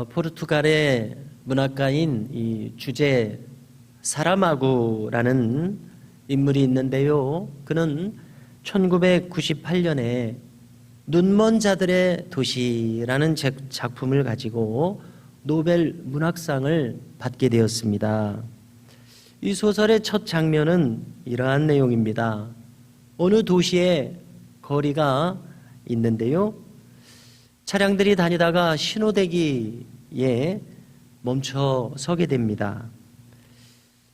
포르투갈의 문학가인 이 주제 사라마고라는 인물이 있는데요. 그는 1998년에 눈먼 자들의 도시라는 작품을 가지고 노벨 문학상을 받게 되었습니다. 이 소설의 첫 장면은 이러한 내용입니다. 어느 도시에 거리가 있는데요. 차량들이 다니다가 신호대기에 멈춰 서게 됩니다.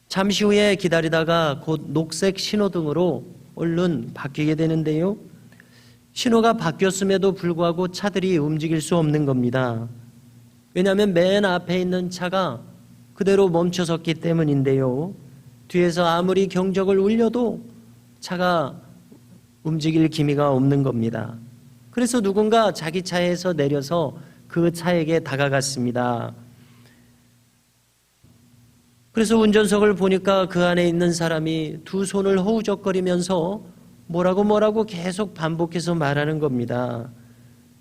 잠시 후에 기다리다가 곧 녹색 신호등으로 얼른 바뀌게 되는데요. 신호가 바뀌었음에도 불구하고 차들이 움직일 수 없는 겁니다. 왜냐하면 맨 앞에 있는 차가 그대로 멈춰 섰기 때문인데요. 뒤에서 아무리 경적을 울려도 차가 움직일 기미가 없는 겁니다. 그래서 누군가 자기 차에서 내려서 그 차에게 다가갔습니다. 그래서 운전석을 보니까 그 안에 있는 사람이 두 손을 허우적거리면서 뭐라고 계속 반복해서 말하는 겁니다.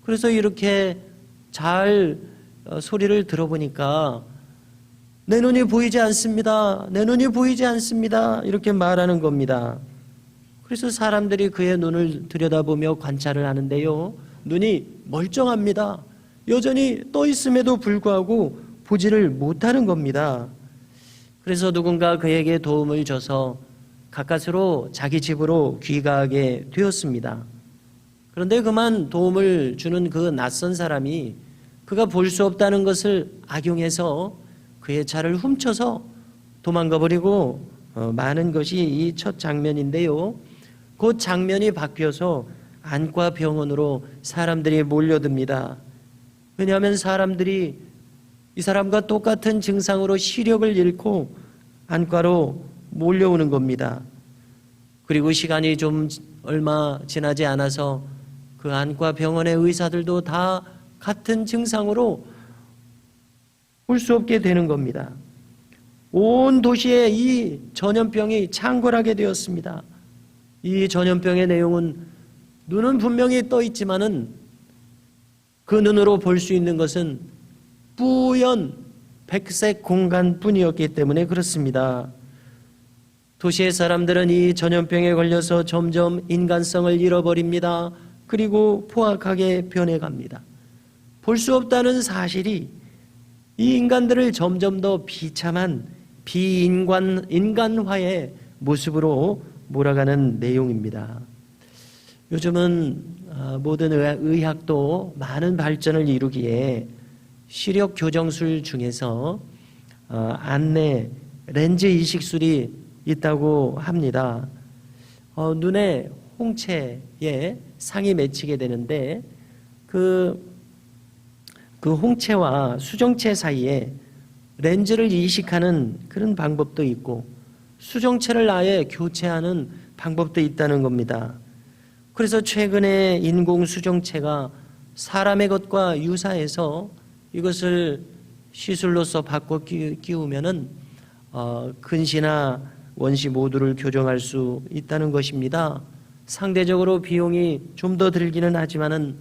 그래서 이렇게 잘 소리를 들어보니까 내 눈이 보이지 않습니다. 내 눈이 보이지 않습니다. 이렇게 말하는 겁니다. 그래서 사람들이 그의 눈을 들여다보며 관찰을 하는데요. 눈이 멀쩡합니다. 여전히 떠 있음에도 불구하고 보지를 못하는 겁니다. 그래서 누군가 그에게 도움을 줘서 가까스로 자기 집으로 귀가하게 되었습니다. 그런데 그만 도움을 주는 그 낯선 사람이 그가 볼 수 없다는 것을 악용해서 그의 차를 훔쳐서 도망가 버리고 마는 것이 이 첫 장면인데요. 그 장면이 바뀌어서 안과 병원으로 사람들이 몰려듭니다. 왜냐하면 사람들이 이 사람과 똑같은 증상으로 시력을 잃고 안과로 몰려오는 겁니다. 그리고 시간이 좀 얼마 지나지 않아서 그 안과 병원의 의사들도 다 같은 증상으로 볼 수 없게 되는 겁니다. 온 도시에 이 전염병이 창궐하게 되었습니다. 이 전염병의 내용은 눈은 분명히 떠 있지만은 그 눈으로 볼 수 있는 것은 뿌연 백색 공간뿐이었기 때문에 그렇습니다. 도시의 사람들은 이 전염병에 걸려서 점점 인간성을 잃어버립니다. 그리고 포악하게 변해갑니다. 볼 수 없다는 사실이 이 인간들을 점점 더 비참한 인간화의 모습으로 몰아가는 내용입니다. 요즘은 모든 의학도 많은 발전을 이루기에 시력 교정술 중에서 안내 렌즈 이식술이 있다고 합니다. 눈에 홍채에 상이 맺히게 되는데 그 홍채와 수정체 사이에 렌즈를 이식하는 그런 방법도 있고 수정체를 아예 교체하는 방법도 있다는 겁니다. 그래서 최근에 인공 수정체가 사람의 것과 유사해서 이것을 시술로서 바꿔 끼우면은 근시나 원시 모두를 교정할 수 있다는 것입니다. 상대적으로 비용이 좀 더 들기는 하지만은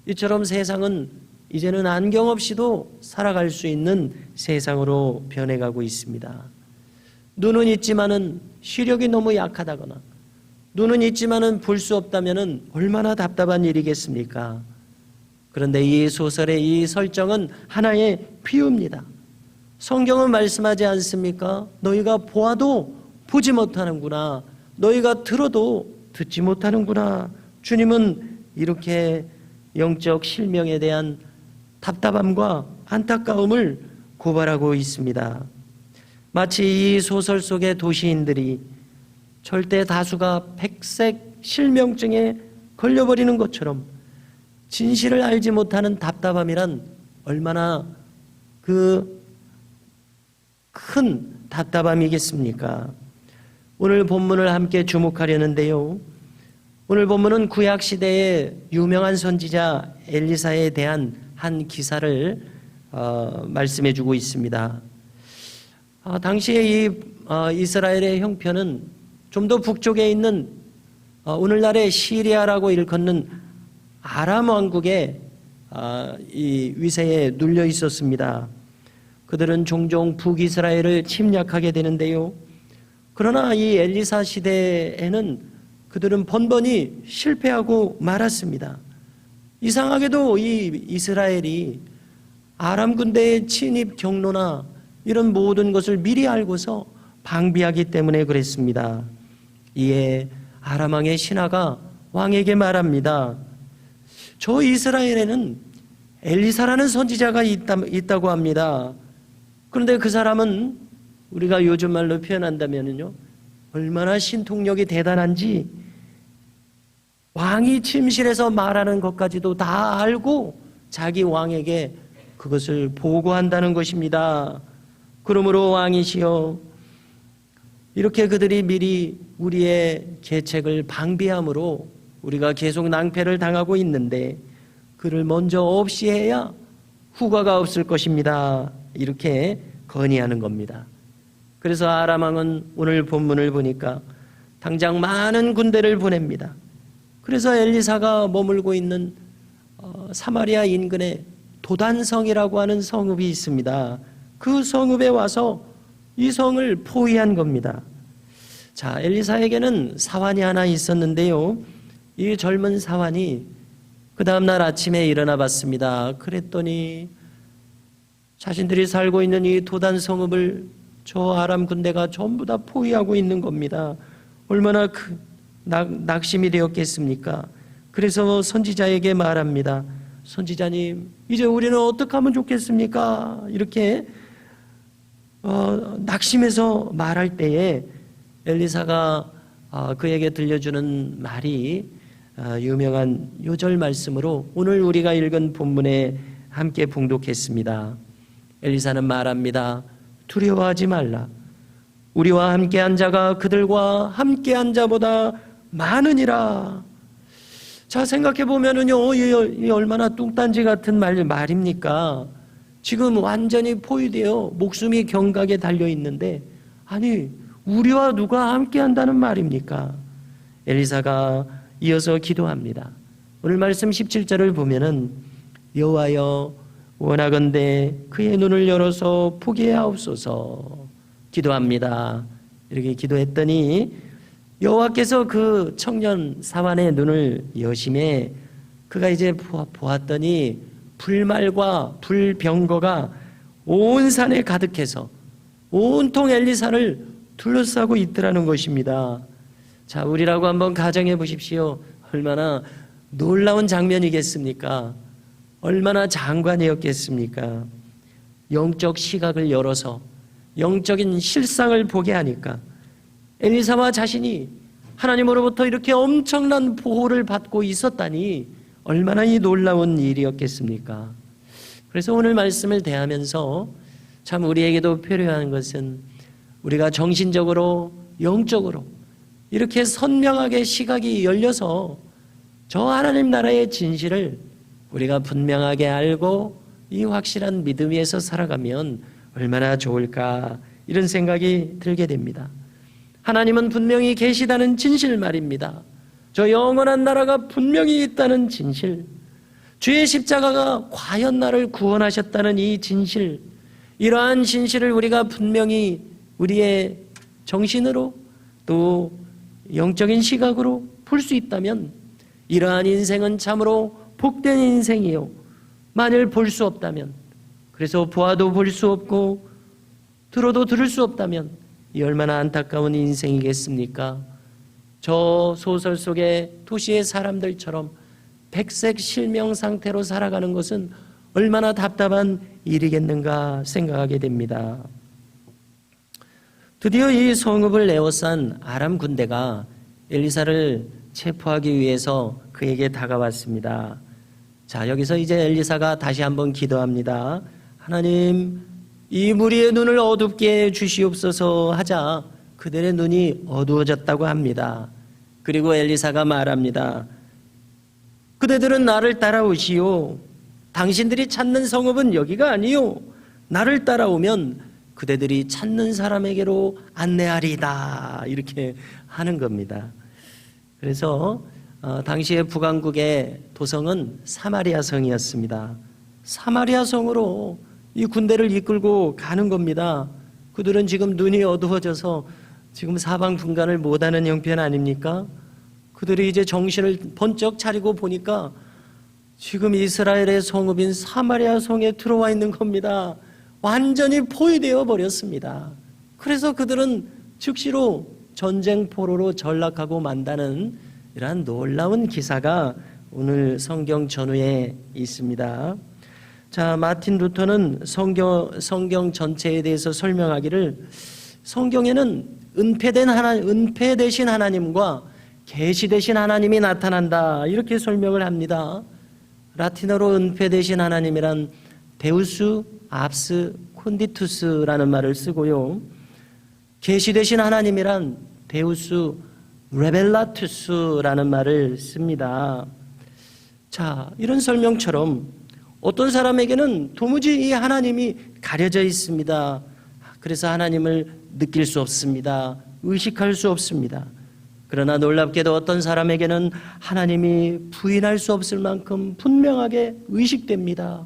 이처럼 세상은 이제는 안경 없이도 살아갈 수 있는 세상으로 변해가고 있습니다. 눈은 있지만은 시력이 너무 약하다거나 눈은 있지만은 볼 수 없다면은 얼마나 답답한 일이겠습니까? 그런데 이 소설의 이 설정은 하나의 비유입니다. 성경은 말씀하지 않습니까? 너희가 보아도 보지 못하는구나. 너희가 들어도 듣지 못하는구나. 주님은 이렇게 영적 실명에 대한 답답함과 안타까움을 고발하고 있습니다. 마치 이 소설 속의 도시인들이 절대 다수가 백색 실명증에 걸려버리는 것처럼 진실을 알지 못하는 답답함이란 얼마나 그 큰 답답함이겠습니까? 오늘 본문을 함께 주목하려는데요. 오늘 본문은 구약시대의 유명한 선지자 엘리사에 대한 한 기사를 말씀해 주고 있습니다. 당시에 이 이스라엘의 형편은 좀 더 북쪽에 있는 오늘날의 시리아라고 일컫는 아람 왕국의 이 위세에 눌려 있었습니다. 그들은 종종 북이스라엘을 침략하게 되는데요. 그러나 이 엘리사 시대에는 그들은 번번이 실패하고 말았습니다. 이상하게도 이 이스라엘이 아람 군대의 진입 경로나 이런 모든 것을 미리 알고서 방비하기 때문에 그랬습니다. 이에 아람 왕의 신하가 왕에게 말합니다. 저 이스라엘에는 엘리사라는 선지자가 있다고 합니다. 그런데 그 사람은 우리가 요즘 말로 표현한다면요, 얼마나 신통력이 대단한지 왕이 침실에서 말하는 것까지도 다 알고 자기 왕에게 그것을 보고한다는 것입니다. 그러므로 왕이시여, 이렇게 그들이 미리 우리의 계책을 방비함으로 우리가 계속 낭패를 당하고 있는데 그를 먼저 없이 해야 후과가 없을 것입니다. 이렇게 건의하는 겁니다. 그래서 아람 왕은 오늘 본문을 보니까 당장 많은 군대를 보냅니다. 그래서 엘리사가 머물고 있는 사마리아 인근에 도단성이라고 하는 성읍이 있습니다. 그 성읍에 와서 이 성을 포위한 겁니다. 자, 엘리사에게는 사환이 하나 있었는데요. 이 젊은 사환이 그 다음날 아침에 일어나 봤습니다. 그랬더니 자신들이 살고 있는 이 도단 성읍을 저 아람 군대가 전부 다 포위하고 있는 겁니다. 얼마나 낙심이 되었겠습니까? 그래서 선지자에게 말합니다. 선지자님, 이제 우리는 어떻게 하면 좋겠습니까? 이렇게 낙심해서 말할 때에 엘리사가 그에게 들려주는 말이 유명한 요절 말씀으로 오늘 우리가 읽은 본문에 함께 봉독했습니다. 엘리사는 말합니다. 두려워하지 말라. 우리와 함께한 자가 그들과 함께한 자보다 많으니라. 자, 생각해 보면은요, 이 얼마나 뚱딴지 같은 말입니까? 지금 완전히 포위되어 목숨이 경각에 달려 있는데, 아니, 우리와 누가 함께한다는 말입니까? 엘리사가 이어서 기도합니다. 오늘 말씀 17절을 보면은 여호와여, 원하건대 그의 눈을 열어서 보게 하옵소서 기도합니다. 이렇게 기도했더니 여호와께서 그 청년 사환의 눈을 여심해 그가 이제 보았더니 불말과 불병거가 온 산에 가득해서 온통 엘리사를 둘러싸고 있더라는 것입니다. 자, 우리라고 한번 가정해 보십시오. 얼마나 놀라운 장면이겠습니까? 얼마나 장관이었겠습니까? 영적 시각을 열어서 영적인 실상을 보게 하니까 엘리사와 자신이 하나님으로부터 이렇게 엄청난 보호를 받고 있었다니 얼마나 이 놀라운 일이었겠습니까? 그래서 오늘 말씀을 대하면서 참 우리에게도 필요한 것은 우리가 정신적으로 영적으로 이렇게 선명하게 시각이 열려서 저 하나님 나라의 진실을 우리가 분명하게 알고 이 확실한 믿음 위에서 살아가면 얼마나 좋을까, 이런 생각이 들게 됩니다. 하나님은 분명히 계시다는 진실 말입니다. 저 영원한 나라가 분명히 있다는 진실, 주의 십자가가 과연 나를 구원하셨다는 이 진실, 이러한 진실을 우리가 분명히 우리의 정신으로 또 영적인 시각으로 볼 수 있다면 이러한 인생은 참으로 복된 인생이요, 만일 볼 수 없다면, 그래서 보아도 볼 수 없고 들어도 들을 수 없다면 이 얼마나 안타까운 인생이겠습니까? 저 소설 속의 도시의 사람들처럼 백색 실명 상태로 살아가는 것은 얼마나 답답한 일이겠는가 생각하게 됩니다. 드디어 이 성읍을 에워싼 아람 군대가 엘리사를 체포하기 위해서 그에게 다가왔습니다. 자, 여기서 이제 엘리사가 다시 한번 기도합니다. 하나님, 이 무리의 눈을 어둡게 주시옵소서 하자 그들의 눈이 어두워졌다고 합니다. 그리고 엘리사가 말합니다. 그대들은 나를 따라오시오. 당신들이 찾는 성읍은 여기가 아니요, 나를 따라오면 그대들이 찾는 사람에게로 안내하리다, 이렇게 하는 겁니다. 그래서 당시의 북왕국의 도성은 사마리아 성이었습니다. 사마리아 성으로 이 군대를 이끌고 가는 겁니다. 그들은 지금 눈이 어두워져서 지금 사방분간을 못하는 형편 아닙니까? 그들이 이제 정신을 번쩍 차리고 보니까 지금 이스라엘의 성읍인 사마리아 성에 들어와 있는 겁니다. 완전히 포위되어 버렸습니다. 그래서 그들은 즉시로 전쟁 포로로 전락하고 만다는 이러한 놀라운 기사가 오늘 성경 전후에 있습니다. 자, 마틴 루터는 성경 전체에 대해서 설명하기를 성경에는 은폐 되신 하나님과 계시 되신 하나님이 나타난다 이렇게 설명을 합니다. 라틴어로 은폐 되신 하나님이란 데우스 압스 콘디투스라는 말을 쓰고요. 계시 되신 하나님이란 데우스 레벨라투스라는 말을 씁니다. 자, 이런 설명처럼 어떤 사람에게는 도무지 이 하나님이 가려져 있습니다. 그래서 하나님을 느낄 수 없습니다. 의식할 수 없습니다. 그러나 놀랍게도 어떤 사람에게는 하나님이 부인할 수 없을 만큼 분명하게 의식됩니다.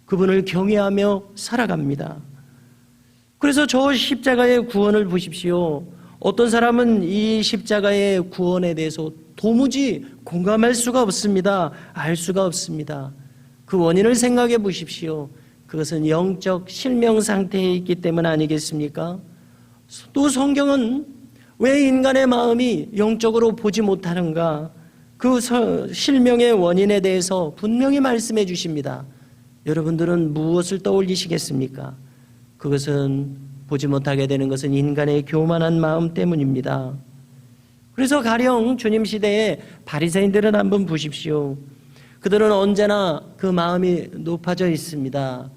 그분을 경외하며 살아갑니다. 그래서 저 십자가의 구원을 보십시오. 어떤 사람은 이 십자가의 구원에 대해서 도무지 공감할 수가 없습니다. 알 수가 없습니다. 그 원인을 생각해 보십시오. 그것은 영적 실명 상태에 있기 때문 아니겠습니까? 또 성경은 왜 인간의 마음이 영적으로 보지 못하는가? 그 실명의 원인에 대해서 분명히 말씀해 주십니다. 여러분들은 무엇을 떠올리시겠습니까? 그것은 보지 못하게 되는 것은 인간의 교만한 마음 때문입니다. 그래서 가령 주님 시대의 바리새인들은 한번 보십시오. 그들은 언제나 그 마음이 높아져 있습니다.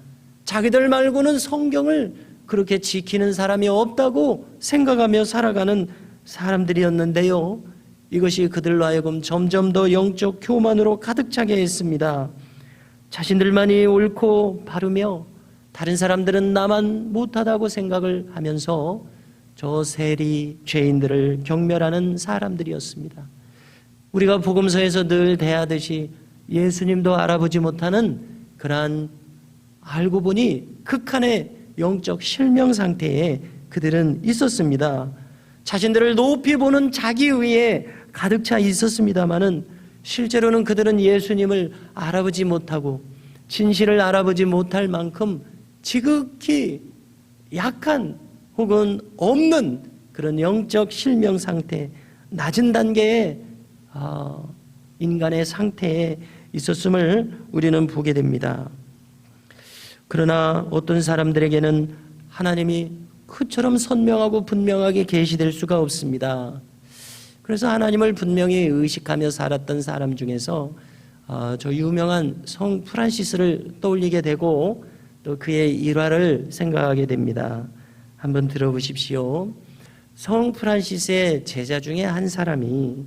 자기들 말고는 성경을 그렇게 지키는 사람이 없다고 생각하며 살아가는 사람들이었는데요. 이것이 그들로 하여금 점점 더 영적 교만으로 가득 차게 했습니다. 자신들만이 옳고 바르며 다른 사람들은 나만 못하다고 생각을 하면서 저 세리 죄인들을 경멸하는 사람들이었습니다. 우리가 복음서에서 늘 대하듯이 예수님도 알아보지 못하는 그러한 알고 보니 극한의 영적 실명 상태에 그들은 있었습니다. 자신들을 높이 보는 자기의에 가득 차 있었습니다마는 실제로는 그들은 예수님을 알아보지 못하고 진실을 알아보지 못할 만큼 지극히 약한 혹은 없는 그런 영적 실명 상태, 낮은 단계의 인간의 상태에 있었음을 우리는 보게 됩니다. 그러나 어떤 사람들에게는 하나님이 그처럼 선명하고 분명하게 계시될 수가 없습니다. 그래서 하나님을 분명히 의식하며 살았던 사람 중에서 저 유명한 성 프란시스를 떠올리게 되고 또 그의 일화를 생각하게 됩니다. 한번 들어보십시오. 성 프란시스의 제자 중에 한 사람이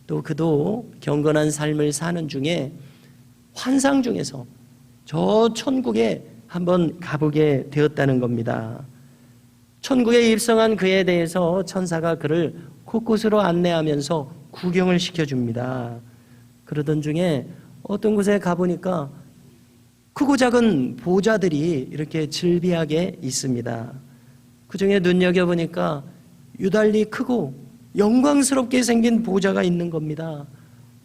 또 그도 경건한 삶을 사는 중에 환상 중에서 저 천국에 한번 가보게 되었다는 겁니다. 천국에 입성한 그에 대해서 천사가 그를 곳곳으로 안내하면서 구경을 시켜줍니다. 그러던 중에 어떤 곳에 가보니까 크고 작은 보좌들이 이렇게 즐비하게 있습니다. 그 중에 눈여겨보니까 유달리 크고 영광스럽게 생긴 보좌가 있는 겁니다.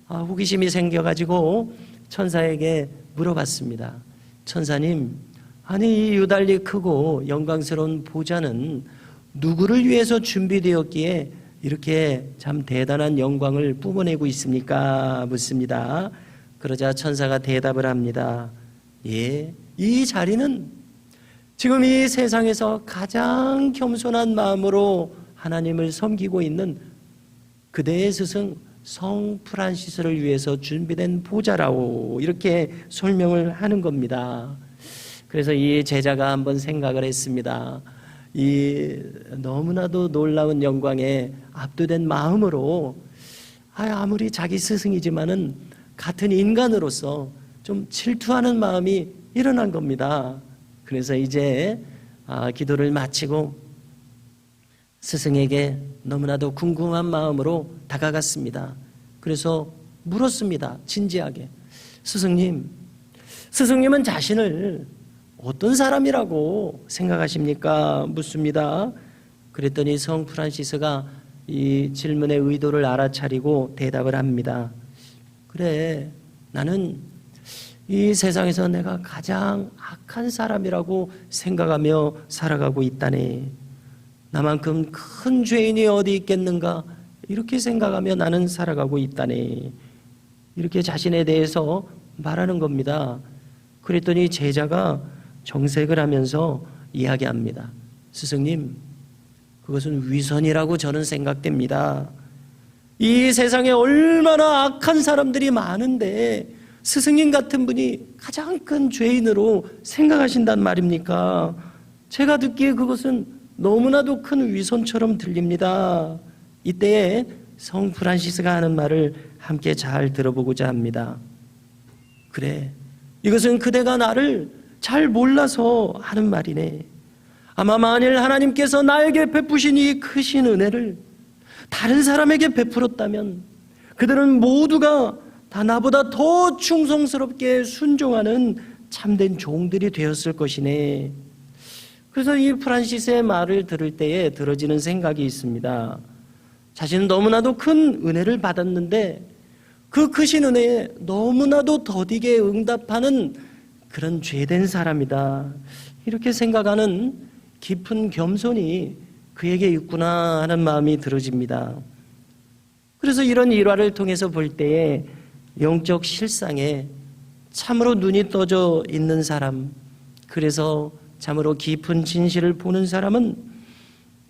호기심이 생겨가지고 천사에게 물어봤습니다. 천사님, 아니 이 유달리 크고 영광스러운 보좌는 누구를 위해서 준비되었기에 이렇게 참 대단한 영광을 뿜어내고 있습니까? 묻습니다. 그러자 천사가 대답을 합니다. 예, 이 자리는 지금 이 세상에서 가장 겸손한 마음으로 하나님을 섬기고 있는 그대의 스승 성 프란시스를 위해서 준비된 보좌라고 이렇게 설명을 하는 겁니다. 그래서 이 제자가 한번 생각을 했습니다. 이 너무나도 놀라운 영광에 압도된 마음으로 아무리 자기 스승이지만은 같은 인간으로서 좀 질투하는 마음이 일어난 겁니다. 그래서 이제 기도를 마치고 스승에게 너무나도 궁금한 마음으로 다가갔습니다. 그래서 물었습니다. 진지하게. 스승님은 자신을 어떤 사람이라고 생각하십니까? 묻습니다. 그랬더니 성 프란시스가 이 질문의 의도를 알아차리고 대답을 합니다. 그래, 나는 이 세상에서 내가 가장 악한 사람이라고 생각하며 살아가고 있다네. 나만큼 큰 죄인이 어디 있겠는가? 이렇게 생각하며 나는 살아가고 있다네. 이렇게 자신에 대해서 말하는 겁니다. 그랬더니 제자가 정색을 하면서 이야기합니다. 스승님, 그것은 위선이라고 저는 생각됩니다. 이 세상에 얼마나 악한 사람들이 많은데 스승님 같은 분이 가장 큰 죄인으로 생각하신단 말입니까? 제가 듣기에 그것은 너무나도 큰 위선처럼 들립니다. 이때에 성 프란시스가 하는 말을 함께 잘 들어보고자 합니다. 그래, 이것은 그대가 나를 잘 몰라서 하는 말이네. 아마 만일 하나님께서 나에게 베푸신 이 크신 은혜를 다른 사람에게 베풀었다면 그들은 모두가 다 나보다 더 충성스럽게 순종하는 참된 종들이 되었을 것이네. 그래서 이 프란시스의 말을 들을 때에 들어지는 생각이 있습니다. 자신은 너무나도 큰 은혜를 받았는데 그 크신 은혜에 너무나도 더디게 응답하는 그런 죄된 사람이다. 이렇게 생각하는 깊은 겸손이 그에게 있구나 하는 마음이 들어집니다. 그래서 이런 일화를 통해서 볼 때에 영적 실상에 참으로 눈이 떠져 있는 사람, 그래서 참으로 깊은 진실을 보는 사람은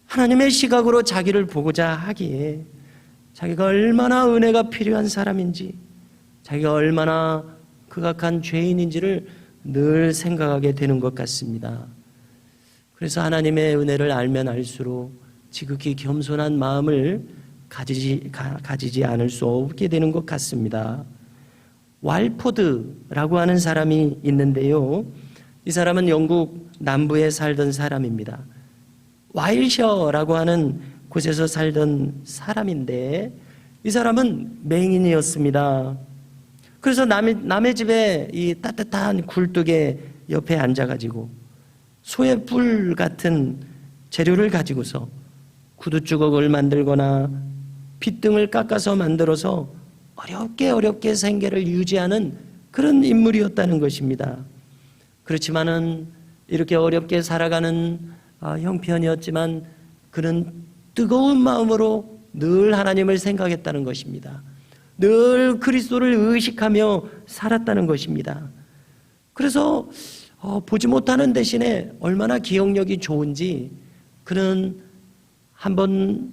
하나님의 시각으로 자기를 보고자 하기에 자기가 얼마나 은혜가 필요한 사람인지, 자기가 얼마나 극악한 죄인인지를 늘 생각하게 되는 것 같습니다. 그래서 하나님의 은혜를 알면 알수록 지극히 겸손한 마음을 가지지 않을 수 없게 되는 것 같습니다. 왈포드라고 하는 사람이 있는데요. 이 사람은 영국 남부에 살던 사람입니다. 와일셔라고 하는 곳에서 살던 사람인데 이 사람은 맹인이었습니다. 그래서 남의 집에 이 따뜻한 굴뚝에 옆에 앉아가지고 소의 뿔 같은 재료를 가지고서 구두주걱을 만들거나 빗등을 깎아서 만들어서 어렵게 생계를 유지하는 그런 인물이었다는 것입니다. 그렇지만은 이렇게 어렵게 살아가는 형편이었지만 그는 뜨거운 마음으로 늘 하나님을 생각했다는 것입니다. 늘 그리스도를 의식하며 살았다는 것입니다. 그래서 보지 못하는 대신에 얼마나 기억력이 좋은지 그는 한번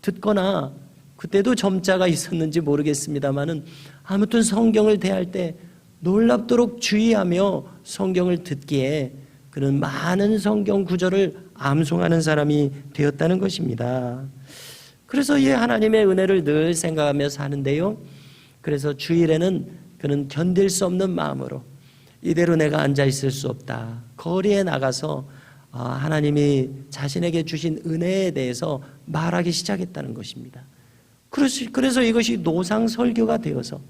듣거나 그때도 점자가 있었는지 모르겠습니다만은 아무튼 성경을 대할 때 놀랍도록 주의하며 성경을 듣기에 그는 많은 성경 구절을 암송하는 사람이 되었다는 것입니다. 그래서 이 하나님의 은혜를 늘 생각하며 사는데요. 그래서 주일에는 그는 견딜 수 없는 마음으로 이대로 내가 앉아 있을 수 없다. 거리에 나가서 하나님이 자신에게 주신 은혜에 대해서 말하기 시작했다는 것입니다. 그래서 이것이 노상 설교가 되어서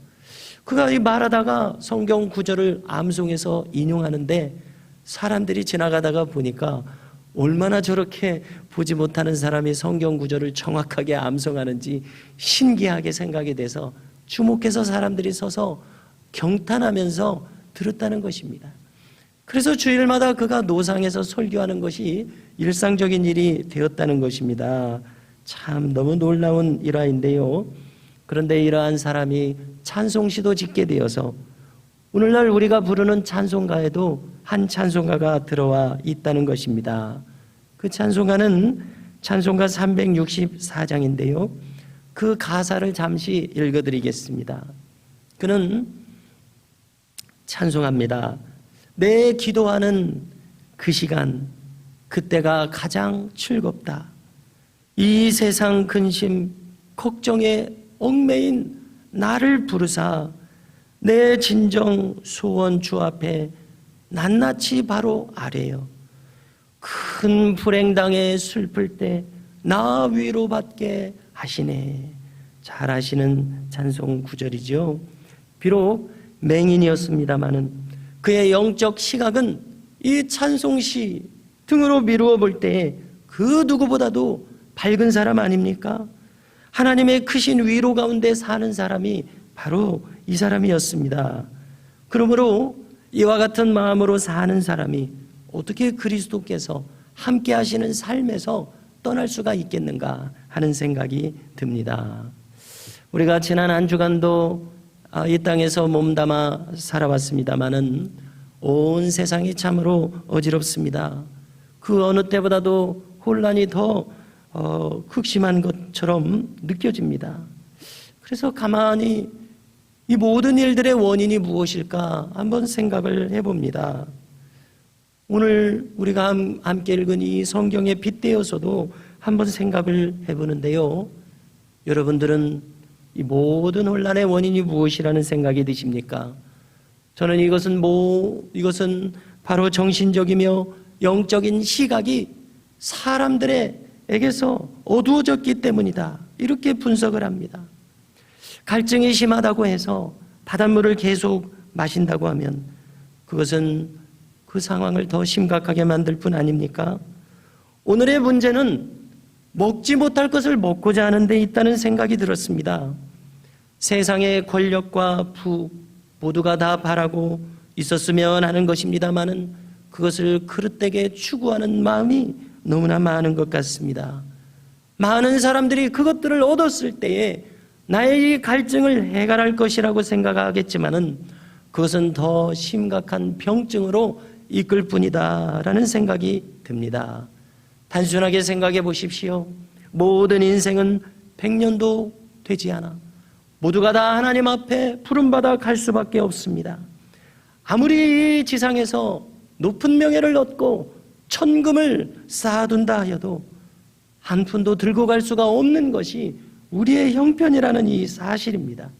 그가 이 말하다가 성경 구절을 암송해서 인용하는데 사람들이 지나가다가 보니까 얼마나 저렇게 보지 못하는 사람이 성경 구절을 정확하게 암송하는지 신기하게 생각이 돼서 주목해서 사람들이 서서 경탄하면서 들었다는 것입니다. 그래서 주일마다 그가 노상에서 설교하는 것이 일상적인 일이 되었다는 것입니다. 참 너무 놀라운 일화인데요. 그런데 이러한 사람이 찬송시도 짓게 되어서 오늘날 우리가 부르는 찬송가에도 한 찬송가가 들어와 있다는 것입니다. 그 찬송가는 찬송가 364장인데요. 그 가사를 잠시 읽어드리겠습니다. 그는 찬송합니다. 내 기도하는 그 시간, 그때가 가장 즐겁다. 이 세상 근심, 걱정에 얽매인 나를 부르사 내 진정 소원 주 앞에 낱낱이 바로 아뢰요. 큰 불행당에 슬플 때 나 위로받게 하시네. 잘 아시는 찬송 구절이죠. 비록 맹인이었습니다마는 그의 영적 시각은 이 찬송시 등으로 미루어 볼 때 그 누구보다도 밝은 사람 아닙니까? 하나님의 크신 위로 가운데 사는 사람이 바로 이 사람이었습니다. 그러므로 이와 같은 마음으로 사는 사람이 어떻게 그리스도께서 함께 하시는 삶에서 떠날 수가 있겠는가 하는 생각이 듭니다. 우리가 지난 한 주간도 이 땅에서 몸담아 살아왔습니다마는 온 세상이 참으로 어지럽습니다. 그 어느 때보다도 혼란이 더 극심한 것처럼 느껴집니다. 그래서 가만히 이 모든 일들의 원인이 무엇일까 한번 생각을 해봅니다. 오늘 우리가 함께 읽은 이 성경에 빗대어서도 한번 생각을 해보는데요. 여러분들은 이 모든 혼란의 원인이 무엇이라는 생각이 드십니까? 저는 이것은 바로 정신적이며 영적인 시각이 사람들에게서 어두워졌기 때문이다. 이렇게 분석을 합니다. 갈증이 심하다고 해서 바닷물을 계속 마신다고 하면 그것은 그 상황을 더 심각하게 만들 뿐 아닙니까? 오늘의 문제는 먹지 못할 것을 먹고자 하는 데 있다는 생각이 들었습니다. 세상의 권력과 부 모두가 다 바라고 있었으면 하는 것입니다마는 그것을 그릇되게 추구하는 마음이 너무나 많은 것 같습니다. 많은 사람들이 그것들을 얻었을 때에 나의 이 갈증을 해결할 것이라고 생각하겠지만은 그것은 더 심각한 병증으로 이끌 뿐이다라는 생각이 듭니다. 단순하게 생각해 보십시오. 모든 인생은 100년도 되지 않아 모두가 다 하나님 앞에 부름받아 갈 수밖에 없습니다. 아무리 이 지상에서 높은 명예를 얻고 천금을 쌓아둔다 하여도 한 푼도 들고 갈 수가 없는 것이 우리의 형편이라는 이 사실입니다.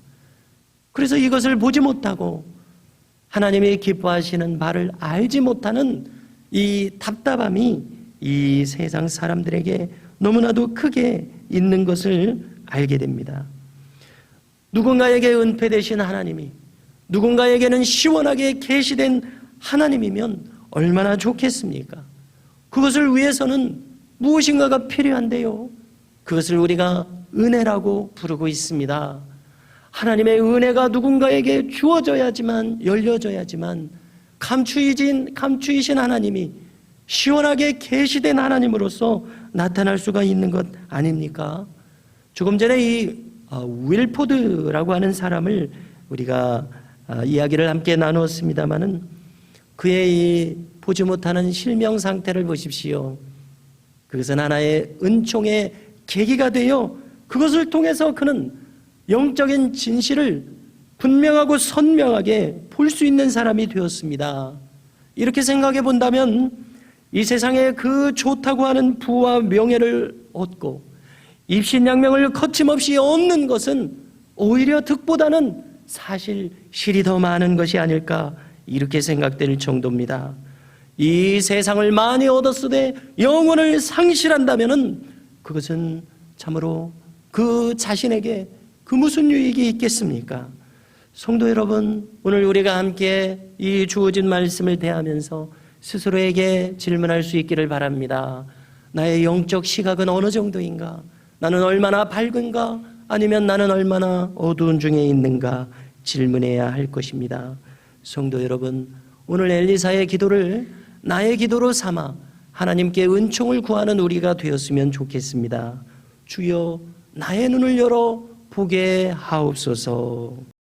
그래서 이것을 보지 못하고 하나님이 기뻐하시는 바를 알지 못하는 이 답답함이 이 세상 사람들에게 너무나도 크게 있는 것을 알게 됩니다. 누군가에게 은폐되신 하나님이 누군가에게는 시원하게 계시된 하나님이면 얼마나 좋겠습니까? 그것을 위해서는 무엇인가가 필요한데요. 그것을 우리가 은혜라고 부르고 있습니다. 하나님의 은혜가 누군가에게 주어져야지만 열려져야지만 감추이신 하나님이 시원하게 계시된 하나님으로서 나타날 수가 있는 것 아닙니까? 조금 전에 이 윌포드라고 하는 사람을 우리가 이야기를 함께 나누었습니다마는 그의 이 보지 못하는 실명 상태를 보십시오. 그것은 하나의 은총의 계기가 되어 그것을 통해서 그는 영적인 진실을 분명하고 선명하게 볼 수 있는 사람이 되었습니다. 이렇게 생각해 본다면 이 세상에 그 좋다고 하는 부와 명예를 얻고 입신양명을 거침없이 얻는 것은 오히려 득보다는 사실 실이 더 많은 것이 아닐까 이렇게 생각될 정도입니다. 이 세상을 많이 얻었으되 영혼을 상실한다면 그것은 참으로 그 자신에게 그 무슨 유익이 있겠습니까? 성도 여러분, 오늘 우리가 함께 이 주어진 말씀을 대하면서 스스로에게 질문할 수 있기를 바랍니다. 나의 영적 시각은 어느 정도인가? 나는 얼마나 밝은가? 아니면 나는 얼마나 어두운 중에 있는가? 질문해야 할 것입니다. 성도 여러분, 오늘 엘리사의 기도를 나의 기도로 삼아 하나님께 은총을 구하는 우리가 되었으면 좋겠습니다. 주여, 나의 눈을 열어 보게 하옵소서.